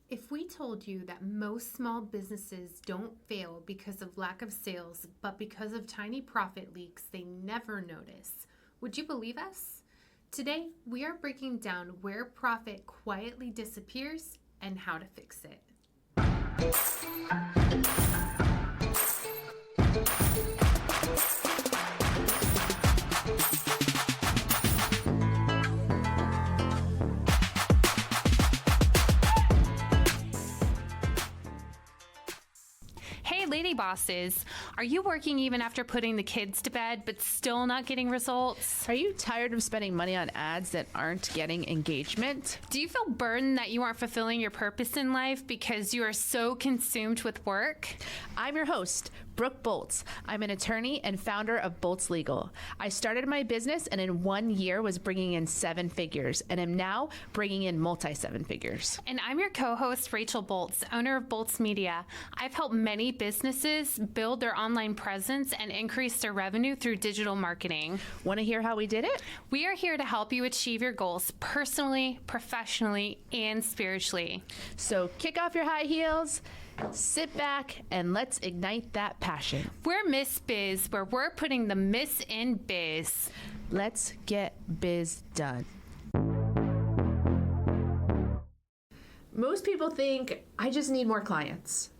If we told you that most small businesses don't fail because of lack of sales, but because of tiny profit leaks they never notice, would you believe us? Today, we are breaking down where profit quietly disappears and how to fix it. Hey, lady bosses, are you working even after putting the kids to bed but still not getting results? Are you tired of spending money on ads that aren't getting engagement? Do you feel burdened that you aren't fulfilling your purpose in life because you are so consumed with work? I'm your host, Brooke Boltz. I'm an attorney and founder of Boltz Legal. I started my business and in 1 year was bringing in 7 figures and am now bringing in multi-7 figures. And I'm your co-host, Rachel Boltz, owner of Boltz Media. I've helped many businesses build their online presence and increase their revenue through digital marketing. Want to hear how we did it? We are here to help you achieve your goals personally, professionally, and spiritually. So kick off your high heels, sit back, and let's ignite that passion. We're Miss Biz, where we're putting the Miss in biz. Let's get biz done. Most people think, I just need more clients.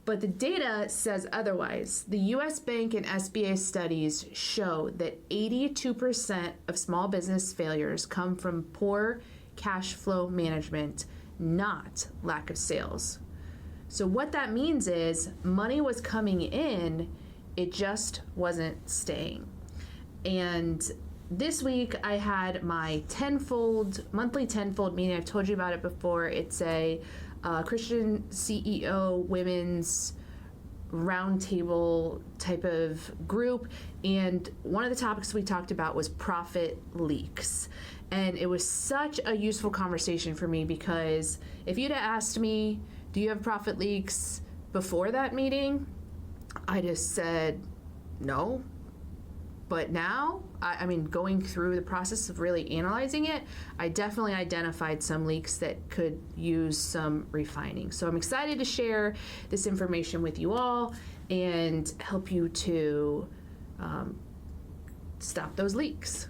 But the data says otherwise. The US Bank and SBA studies show that 82% of small business failures come from poor cash flow management, not lack of sales. So what that means is money was coming in, it just wasn't staying. And this week I had my monthly tenfold meeting. I've told you about it before. It's a Christian CEO women's roundtable type of group. And one of the topics we talked about was profit leaks. And it was such a useful conversation for me because if you'd have asked me, do you have profit leaks before that meeting? I just said no. But now, going through the process of really analyzing it, I definitely identified some leaks that could use some refining. So I'm excited to share this information with you all and help you to stop those leaks.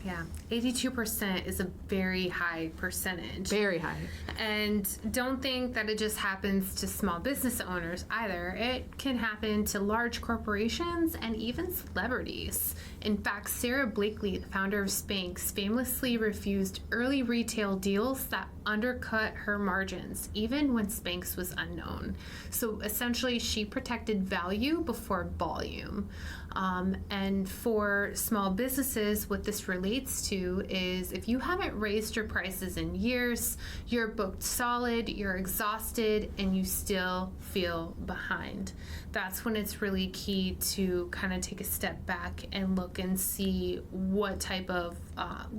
Yeah, 82% is a very high percentage. Very high. And don't think that it just happens to small business owners either. It can happen to large corporations and even celebrities. In fact, Sarah Blakely, the founder of Spanx, famously refused early retail deals that undercut her margins, even when Spanx was unknown. So essentially, she protected value before volume. And for small businesses, what this relates to is if you haven't raised your prices in years, you're booked solid, you're exhausted, and you still feel behind. That's when it's really key to kind of take a step back and look and see what type of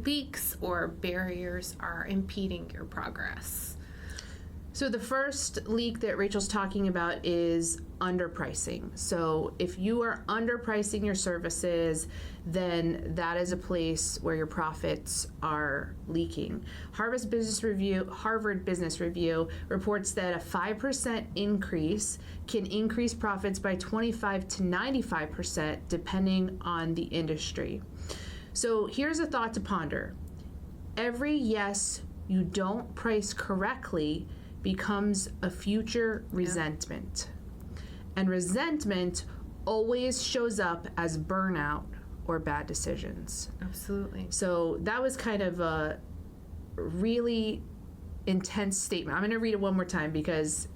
leaks or barriers are impeding your progress. So the first leak that Rachel's talking about is underpricing. So if you are underpricing your services, then that is a place where your profits are leaking. Harvard Business Review reports that a 5% increase can increase profits by 25 to 95% depending on the industry. So here's a thought to ponder. Every yes you don't price correctly becomes a future resentment. And resentment always shows up as burnout or bad decisions. Absolutely. So that was kind of a really intense statement. I'm going to read it one more time because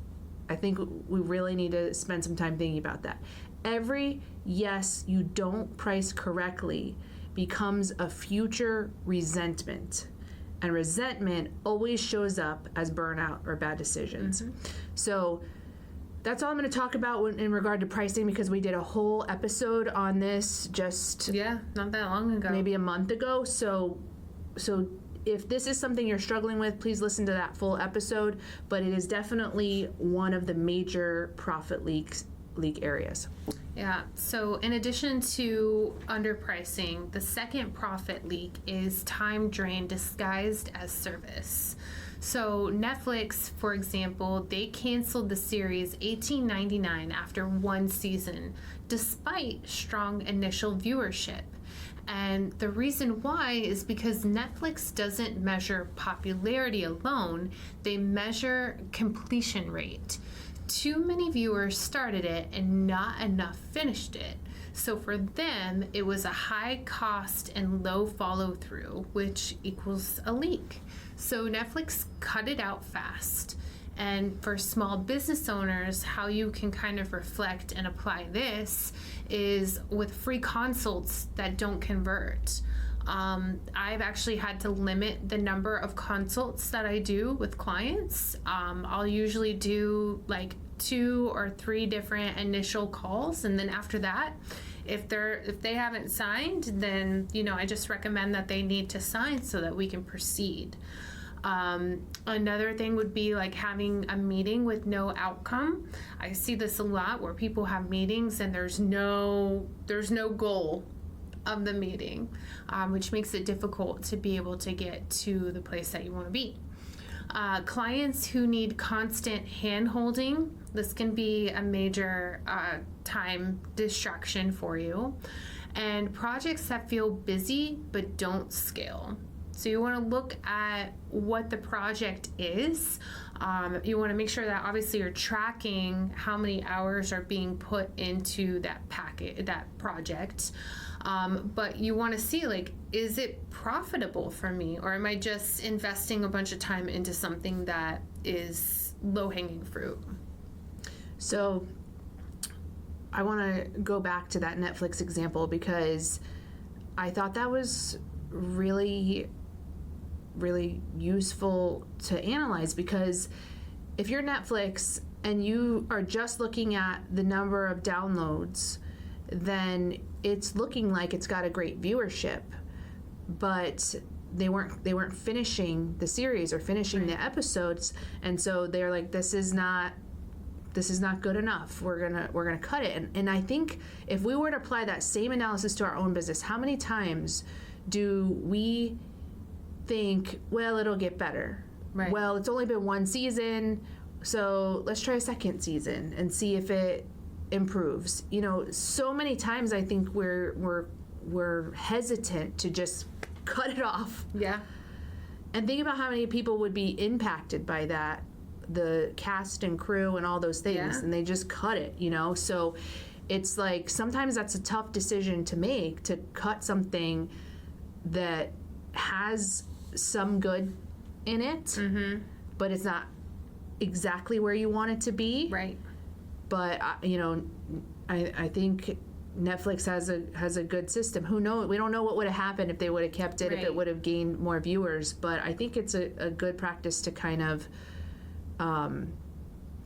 I think we really need to spend some time thinking about that. Every yes you don't price correctly becomes a future resentment. And resentment always shows up as burnout or bad decisions. Mm-hmm. So that's all I'm going to talk about in regard to pricing because we did a whole episode on this not that long ago. Maybe a month ago. So if this is something you're struggling with, please listen to that full episode. But it is definitely one of the major profit leak areas. Yeah, so in addition to underpricing, the second profit leak is time drain disguised as service. So Netflix, for example, they canceled the series 1899 after one season, despite strong initial viewership. And the reason why is because Netflix doesn't measure popularity alone, they measure completion rate. Too many viewers started it and not enough finished it. So for them, it was a high cost and low follow through, which equals a leak. So Netflix cut it out fast. And for small business owners, how you can kind of reflect and apply this is with free consults that don't convert. I've actually had to limit the number of consults that I do with clients. I'll usually do like 2 or 3 different initial calls, and then after that, if they haven't signed, then I just recommend that they need to sign so that we can proceed. Another thing would be like having a meeting with no outcome. I see this a lot where people have meetings and there's no goal of the meeting, which makes it difficult to be able to get to the place that you want to be. Clients who need constant hand-holding, this can be a major time distraction for you. And projects that feel busy but don't scale. So you want to look at what the project is. You want to make sure that obviously you're tracking how many hours are being put into that project. But you want to see, like, is it profitable for me, or am I just investing a bunch of time into something that is low-hanging fruit? So I want to go back to that Netflix example because I thought that was really useful to analyze, because if you're Netflix and you are just looking at the number of downloads, then it's looking like it's got a great viewership, but they weren't finishing the series or finishing the episodes, and so they're like, this is not good enough. We're gonna cut it. And I think if we were to apply that same analysis to our own business, how many times do we think, well, it'll get better. Right. Well, it's only been one season, so let's try a second season and see if it improves. So many times I think we're hesitant to just cut it off. Yeah. And think about how many people would be impacted by that, the cast and crew and all those things, and they just cut it, So it's like sometimes that's a tough decision to make, to cut something that has some good in it, but it's not exactly where you want it to be. Right. But I think Netflix has a good system. Who knows? We don't know what would have happened if they would have kept it, if it would have gained more viewers. But I think it's a good practice to kind of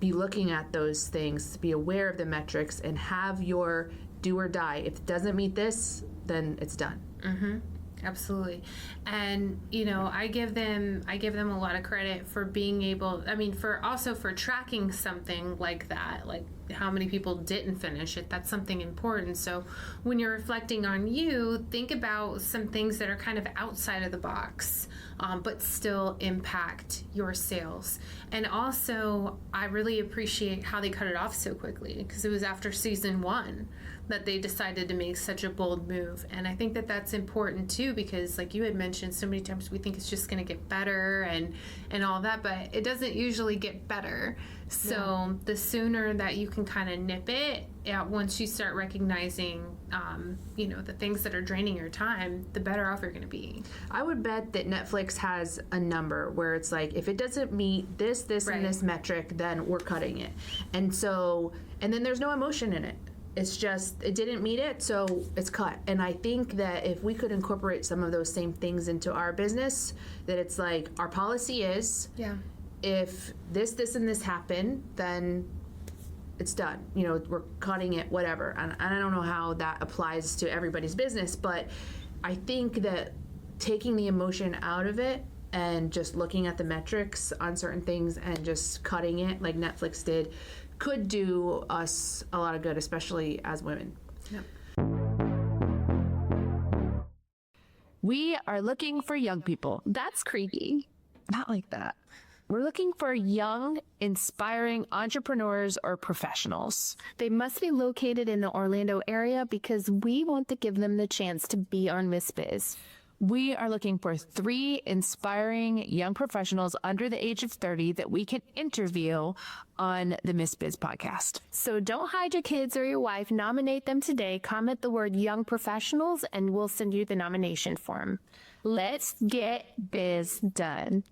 be looking at those things, to be aware of the metrics, and have your do or die. If it doesn't meet this, then it's done. Absolutely. And I give them a lot of credit for being able, for tracking something like that, like how many people didn't finish it. That's something important. So when you're reflecting on you, think about some things that are kind of outside of the box, but still impact your sales. And also, I really appreciate how they cut it off so quickly, because it was after season 1 that they decided to make such a bold move. And I think that that's important too, because like you had mentioned, so many times we think it's just going to get better and all that, but it doesn't usually get better. So the sooner that you can kind of nip it, once you start recognizing, the things that are draining your time, the better off you're going to be. I would bet that Netflix has a number where it's like, if it doesn't meet this, and this metric, then we're cutting it. And then there's no emotion in it. It's just, it didn't meet it, so it's cut. And I think that if we could incorporate some of those same things into our business, that it's like, our policy is, if this, and this happen, then it's done. We're cutting it, whatever. And I don't know how that applies to everybody's business, but I think that taking the emotion out of it and just looking at the metrics on certain things and just cutting it like Netflix did could do us a lot of good, especially as women. Yep. We are looking for young people. That's creepy. Not like that. We're looking for young, inspiring entrepreneurs or professionals. They must be located in the Orlando area because we want to give them the chance to be on Miss Biz. We are looking for 3 inspiring young professionals under the age of 30 that we can interview on the Miss Biz podcast. So don't hide your kids or your wife. Nominate them today. Comment the word young professionals and we'll send you the nomination form. Let's get biz done.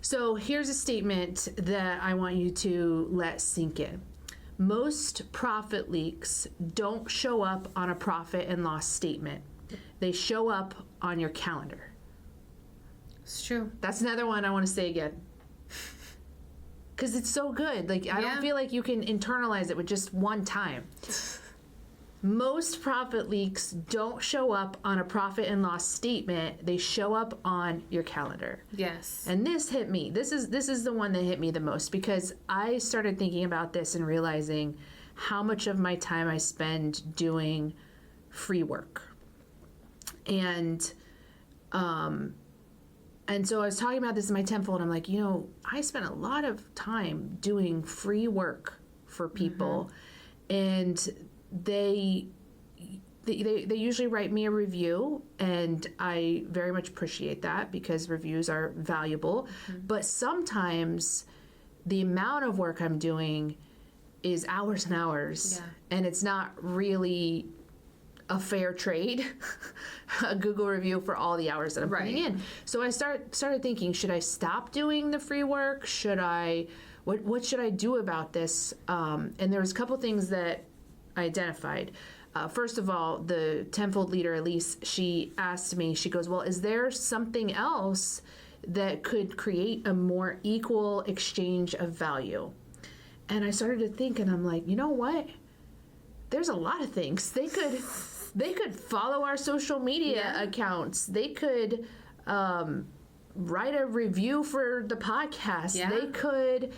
So here's a statement that I want you to let sink in. Most profit leaks don't show up on a profit and loss statement. They show up on your calendar. It's true. That's another one I want to say again. Because it's so good. Like, I don't feel like you can internalize it with just one time. Most profit leaks don't show up on a profit and loss statement. They show up on your calendar. Yes. And this hit me. This is the one that hit me the most because I started thinking about this and realizing how much of my time I spend doing free work. And so I was talking about this in my tenfold and I'm like, I spent a lot of time doing free work for people and they usually write me a review and I very much appreciate that because reviews are valuable. But sometimes the amount of work I'm doing is hours and hours and it's not really a fair trade, a Google review for all the hours that I'm putting in. So I started thinking, should I stop doing the free work? What should I do about this? And there was a couple things that I identified. First of all, the tenfold leader, Elise, she asked me, she goes, well, is there something else that could create a more equal exchange of value? And I started to think, and I'm like, you know what? There's a lot of things. They could follow our social media accounts. They could write a review for the podcast. They could...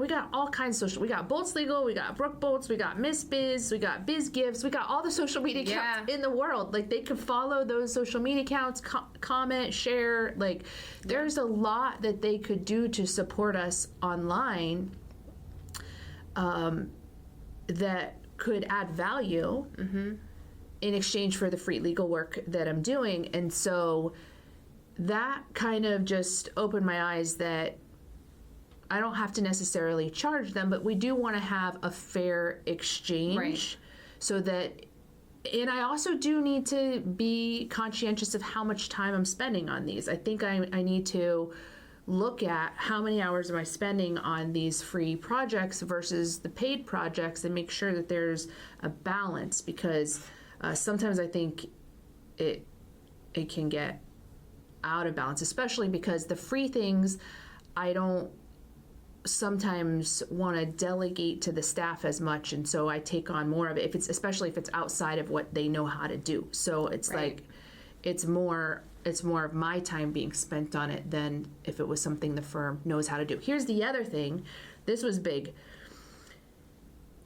we got all kinds of social. We got Bolts Legal, we got Brooke Bolts, we got Miss Biz, we got Biz Gifts, we got all the social media accounts in the world. Like they could follow those social media accounts, comment, share. Like there's a lot that they could do to support us online that could add value in exchange for the free legal work that I'm doing. And so that kind of just opened my eyes that I don't have to necessarily charge them, but we do want to have a fair exchange so that, and I also do need to be conscientious of how much time I'm spending on these. I think I need to look at how many hours am I spending on these free projects versus the paid projects and make sure that there's a balance because sometimes I think it can get out of balance, especially because the free things I don't sometimes want to delegate to the staff as much, and so I take on more of it especially if it's outside of what they know how to do. So it's like it's more of my time being spent on it than if it was something the firm knows how to do. Here's the other thing. This was big.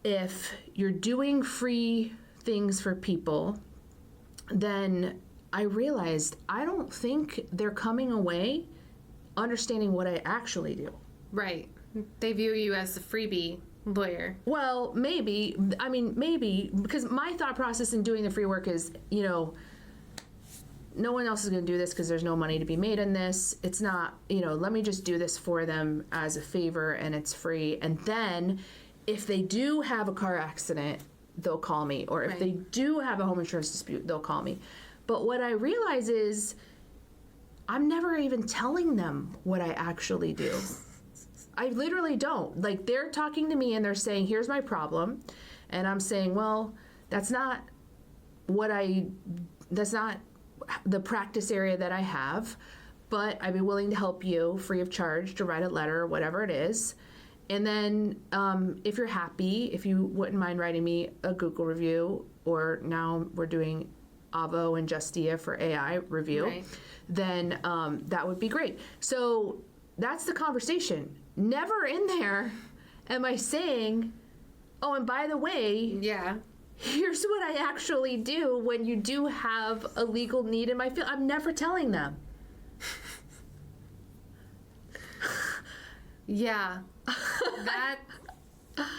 If you're doing free things for people, then I realized I don't think they're coming away understanding what I actually do. Right. They view you as the freebie lawyer. Well, maybe. I mean, maybe. Because my thought process in doing the free work is, no one else is going to do this because there's no money to be made in this. It's not, let me just do this for them as a favor and it's free. And then if they do have a car accident, they'll call me. Or if they do have a home insurance dispute, they'll call me. But what I realize is I'm never even telling them what I actually do. I literally don't. Like, they're talking to me and they're saying, here's my problem. And I'm saying, well, that's not the practice area that I have, but I'd be willing to help you free of charge to write a letter or whatever it is. And then if you're happy, if you wouldn't mind writing me a Google review, or now we're doing Avo and Justia for AI review, then that would be great. So that's the conversation. Never in there am I saying, oh, and by the way, here's what I actually do when you do have a legal need in my field. I'm never telling them. Yeah.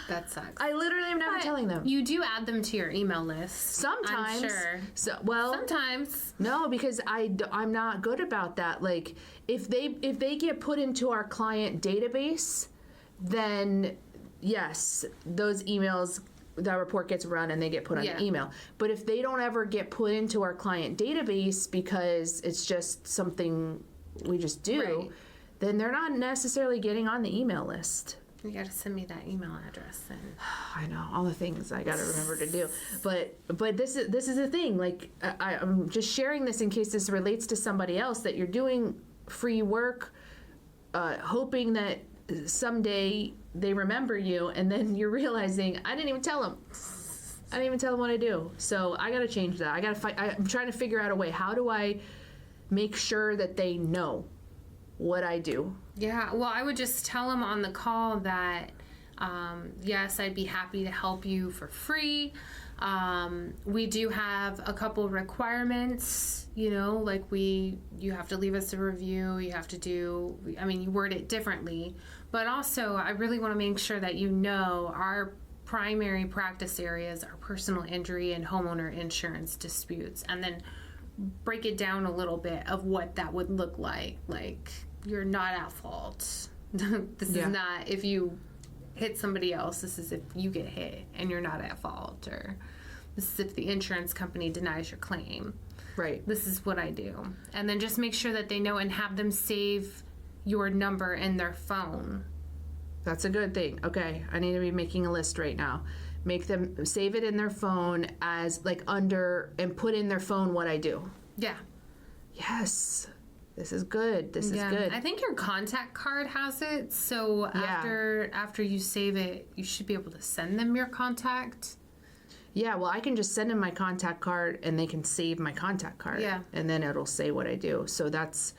That sucks. I literally am never telling them. You do add them to your email list. Sometimes. I'm sure. Sometimes. No, because I'm not good about that. Like, if they get put into our client database, then yes, those emails, that report gets run and they get put on the email. But if they don't ever get put into our client database because it's just something we just do, then they're not necessarily getting on the email list. You gotta send me that email address then. I know all the things I gotta remember to do, but this is the thing. Like I'm just sharing this in case this relates to somebody else, that you're doing free work, hoping that someday they remember you, and then you're realizing I didn't even tell them. I didn't even tell them what I do. So I gotta change that. I'm trying to figure out a way. How do I make sure that they know what I do? Yeah, well, I would just tell them on the call that, yes, I'd be happy to help you for free. We do have a couple requirements, like you have to leave us a review, you have to you word it differently. But also, I really want to make sure that our primary practice areas are personal injury and homeowner insurance disputes, and then break it down a little bit of what that would look like. Like, you're not at fault. This is not if you hit somebody else. This is if you get hit and you're not at fault. Or this is if the insurance company denies your claim. Right. This is what I do. And then just make sure that they know and have them save your number in their phone. That's a good thing. Okay, I need to be making a list right now. Make them save it in their phone as and put in their phone what I do. Yeah. Yes. This is good. This is good. I think your contact card has it. So after you save it, you should be able to send them your contact. Yeah, well, I can just send them my contact card and they can save my contact card. Yeah. And then it'll say what I do. So that's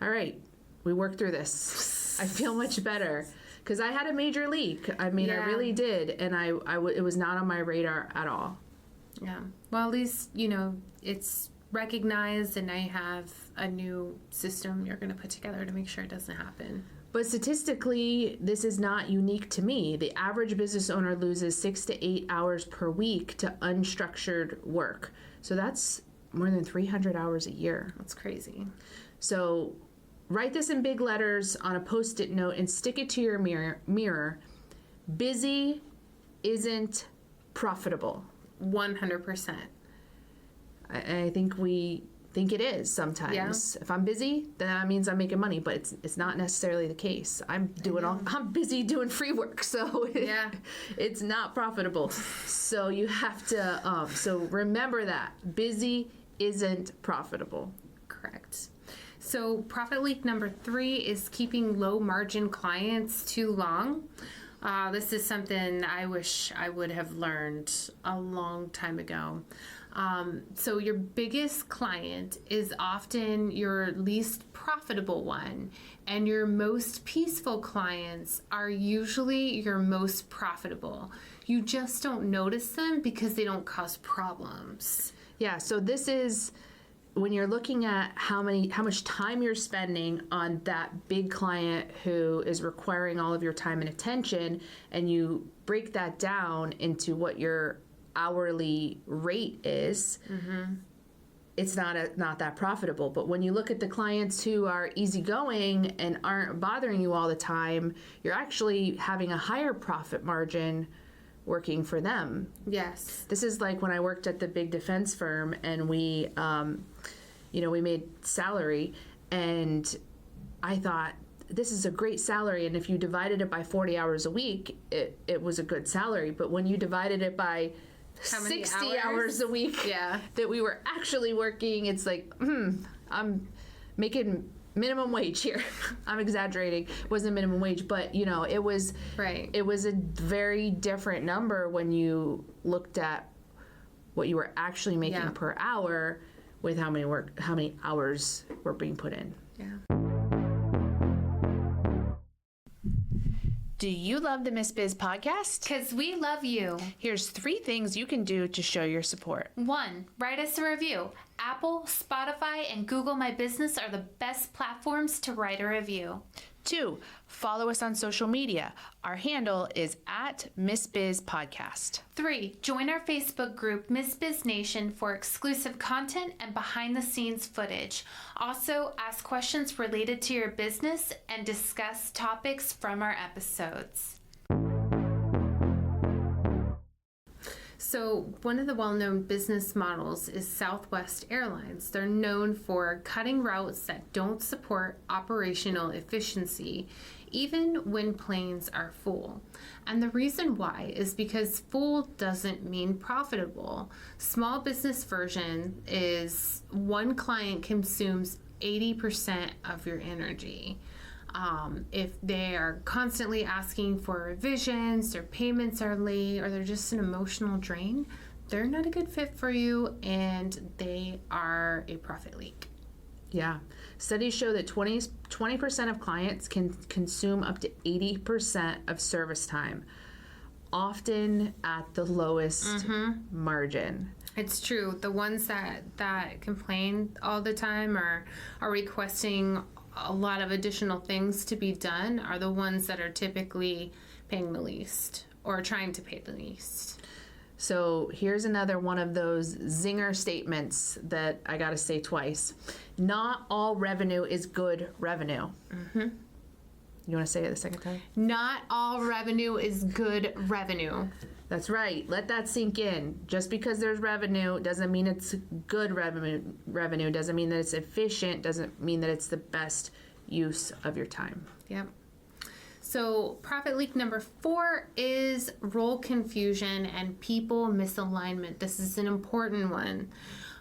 all right. We worked through this. I feel much better because I had a major leak. I really did. And it was not on my radar at all. Yeah. Well, at least, it's recognized, and now you have a new system you're going to put together to make sure it doesn't happen. But statistically, this is not unique to me. The average business owner loses 6 to 8 hours per week to unstructured work. So that's more than 300 hours a year. That's crazy. So write this in big letters on a Post-it note and stick it to your mirror. Busy isn't profitable. 100%. I think we think it is sometimes. Yeah. If I'm busy, then that means I'm making money, but it's not necessarily the case. I'm busy doing free work, so it's not profitable. So you have to so remember that busy isn't profitable. Correct. So profit leak number 3 is keeping low margin clients too long. This is something I wish I would have learned a long time ago. So your biggest client is often your least profitable one, and your most peaceful clients are usually your most profitable. You just don't notice them because they don't cause problems. Yeah, so this is when you're looking at how much time you're spending on that big client who is requiring all of your time and attention, and you break that down into what your hourly rate is, it's not that profitable. But when you look at the clients who are easygoing and aren't bothering you all the time, you're actually having a higher profit margin working for them. Yes. This is like when I worked at the big defense firm, and we made salary, and I thought, this is a great salary, and if you divided it by 40 hours a week, it was a good salary. But when you divided it by 60 hours a week that we were actually working, it's like, I'm making minimum wage here. I'm exaggerating. It wasn't minimum wage, but it was It was a very different number when you looked at what you were actually making per hour with how many hours were being put in. Yeah. Do you love the Miss Biz podcast? Because we love you. Here's 3 things you can do to show your support. 1, write us a review. Apple, Spotify, and Google My Business are the best platforms to write a review. 2, follow us on social media. Our handle is at Miss Biz Podcast. 3, join our Facebook group, Miss Biz Nation, for exclusive content and behind-the-scenes footage. Also, ask questions related to your business and discuss topics from our episodes. So one of the well-known business models is Southwest Airlines. They're known for cutting routes that don't support operational efficiency, even when planes are full. And the reason why is because full doesn't mean profitable. Small business version is one client consumes 80% of your energy. If they are constantly asking for revisions, their payments are late, or they're just an emotional drain, they're not a good fit for you and they are a profit leak. Yeah. Studies show that 20% of clients can consume up to 80% of service time, often at the lowest margin. It's true. The ones that complain all the time are requesting a lot of additional things to be done are the ones that are typically paying the least or trying to pay the least. So here's another one of those zinger statements that I gotta say twice. Not all revenue is good revenue. You want to say it the second time? Not all revenue is good revenue. That's right. Let that sink in. Just because there's revenue doesn't mean it's good revenue doesn't mean that it's efficient, doesn't mean that it's the best use of your time. Yep. So profit leak number 4 is role confusion and people misalignment. This is an important one.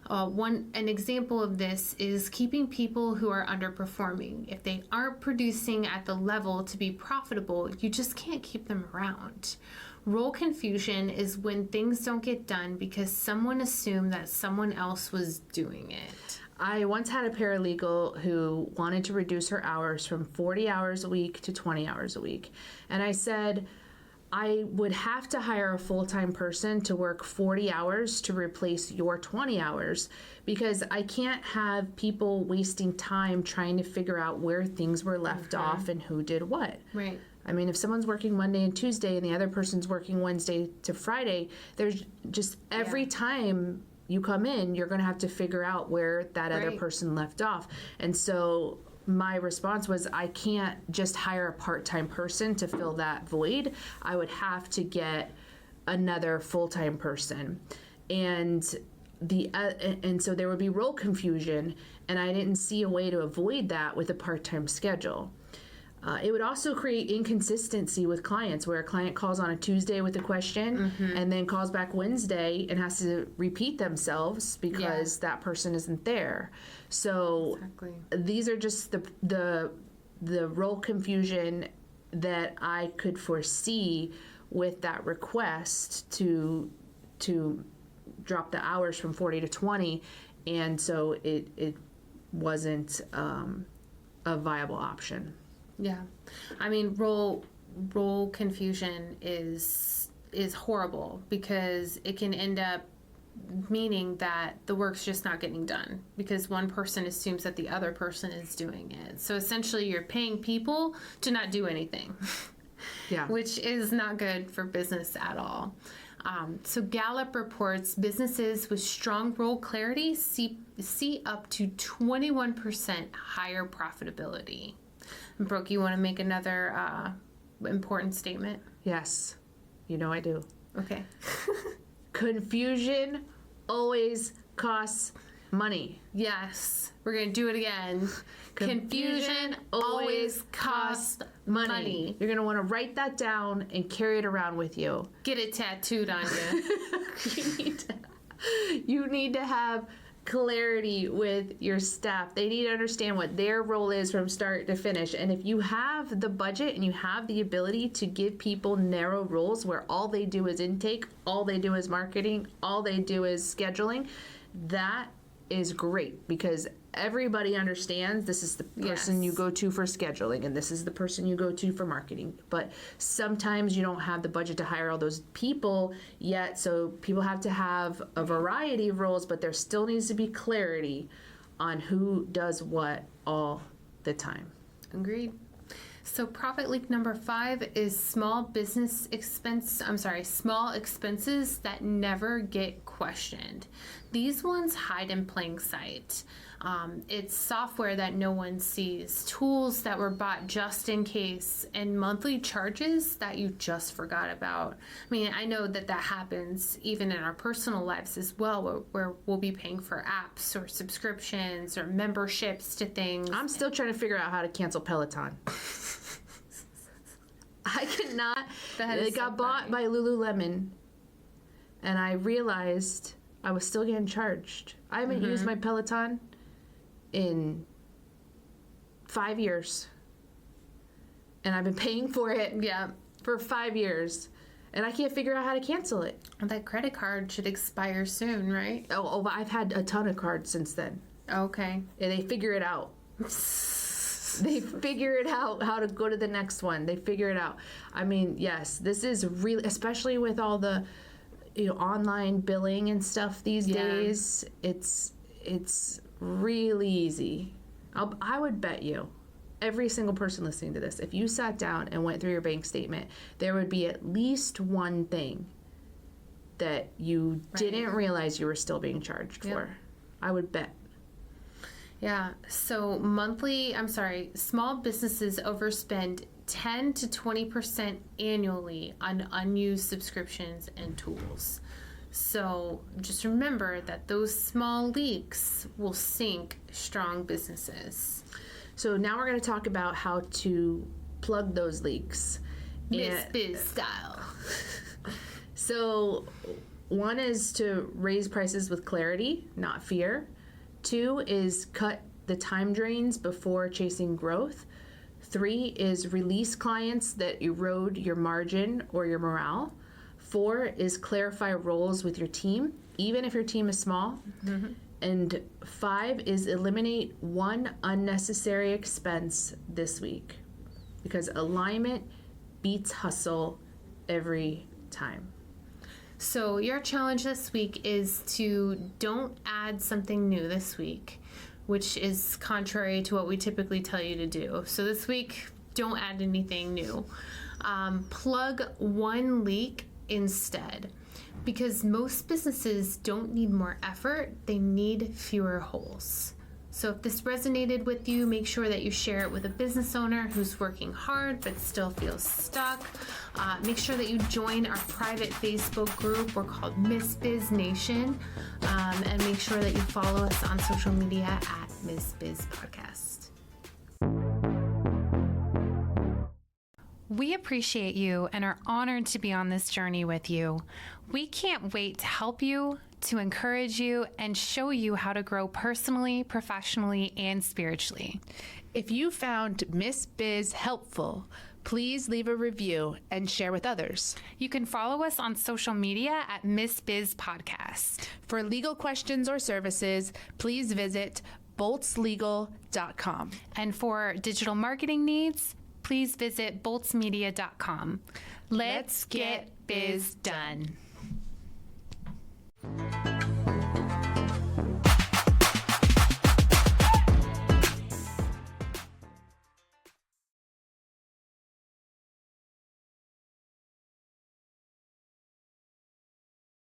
An example of this is keeping people who are underperforming. If they aren't producing at the level to be profitable, you just can't keep them around. Role confusion is when things don't get done because someone assumed that someone else was doing it. I once had a paralegal who wanted to reduce her hours from 40 hours a week to 20 hours a week. And I said, I would have to hire a full-time person to work 40 hours to replace your 20 hours because I can't have people wasting time trying to figure out where things were left off and who did what. Right. I mean, if someone's working Monday and Tuesday and the other person's working Wednesday to Friday, there's just every time you come in, you're going to have to figure out where that other person left off. And so my response was, I can't just hire a part-time person to fill that void. I would have to get another full-time person. And so there would be role confusion, and I didn't see a way to avoid that with a part-time schedule. It would also create inconsistency with clients where a client calls on a Tuesday with a question and then calls back Wednesday and has to repeat themselves because that person isn't there. So these are just the role confusion that I could foresee with that request to drop the hours from 40 to 20, and so it wasn't a viable option. Yeah. I mean, role confusion is horrible because it can end up meaning that the work's just not getting done because one person assumes that the other person is doing it. So essentially you're paying people to not do anything. Which is not good for business at all. So Gallup reports businesses with strong role clarity see up to 21% higher profitability. Brooke, you want to make another important statement? Yes. You know I do. Okay. Confusion always costs money. Yes. We're going to do it again. Confusion always costs money. You're going to want to write that down and carry it around with you. Get it tattooed on you. You need to have clarity with your staff. They need to understand what their role is from start to finish. And if you have the budget and you have the ability to give people narrow roles where all they do is intake, all they do is marketing, all they do is scheduling, that is great because everybody understands this is the person you go to for scheduling and this is the person you go to for marketing. But sometimes you don't have the budget to hire all those people yet, so people have to have a variety of roles, but there still needs to be clarity on who does what all the time. Agreed. So profit leak number 5 is small expenses that never get questioned. These ones hide in plain sight. It's software that no one sees, tools that were bought just in case, and monthly charges that you just forgot about. I mean, I know that happens even in our personal lives as well, where we'll be paying for apps or subscriptions or memberships to things. I'm still trying to figure out how to cancel Peloton. I cannot. It got bought by Lululemon, and I realized I was still getting charged. I haven't used my Peloton in 5 years, and I've been paying for it for 5 years, and I can't figure out how to cancel it. That credit card should expire soon, right? Oh, but I've had a ton of cards since then. Okay. And they figure it out. They figure it out how to go to the next one. They figure it out. I mean, yes, this is really, especially with all the online billing and stuff these days, it's really easy. I would bet you, every single person listening to this, if you sat down and went through your bank statement, there would be at least one thing that you didn't realize you were still being charged for. I would bet. Yeah, so small businesses overspend 10 to 20% annually on unused subscriptions and tools. So just remember that those small leaks will sink strong businesses. So now we're going to talk about how to plug those leaks. Miss Biz style. So one is to raise prices with clarity, not fear. 2 is cut the time drains before chasing growth. 3 is release clients that erode your margin or your morale. 4 is clarify roles with your team, even if your team is small. And 5 is eliminate one unnecessary expense this week, because alignment beats hustle every time. So your challenge this week is to don't add something new this week, which is contrary to what we typically tell you to do. So this week, don't add anything new. Plug one leak instead, because most businesses don't need more effort, they need fewer holes. So if this resonated with you, make sure that you share it with a business owner who's working hard but still feels stuck. Make sure that you join our private Facebook group. We're called Miss Biz Nation. And make sure that you follow us on social media at Miss Biz Podcast. We appreciate you and are honored to be on this journey with you. We can't wait to help you, to encourage you, and show you how to grow personally, professionally, and spiritually. If you found Miss Biz helpful, please leave a review and share with others. You can follow us on social media at Miss Biz Podcast. For legal questions or services, please visit boltslegal.com. And for digital marketing needs, please visit boltsmedia.com. Let's get biz done.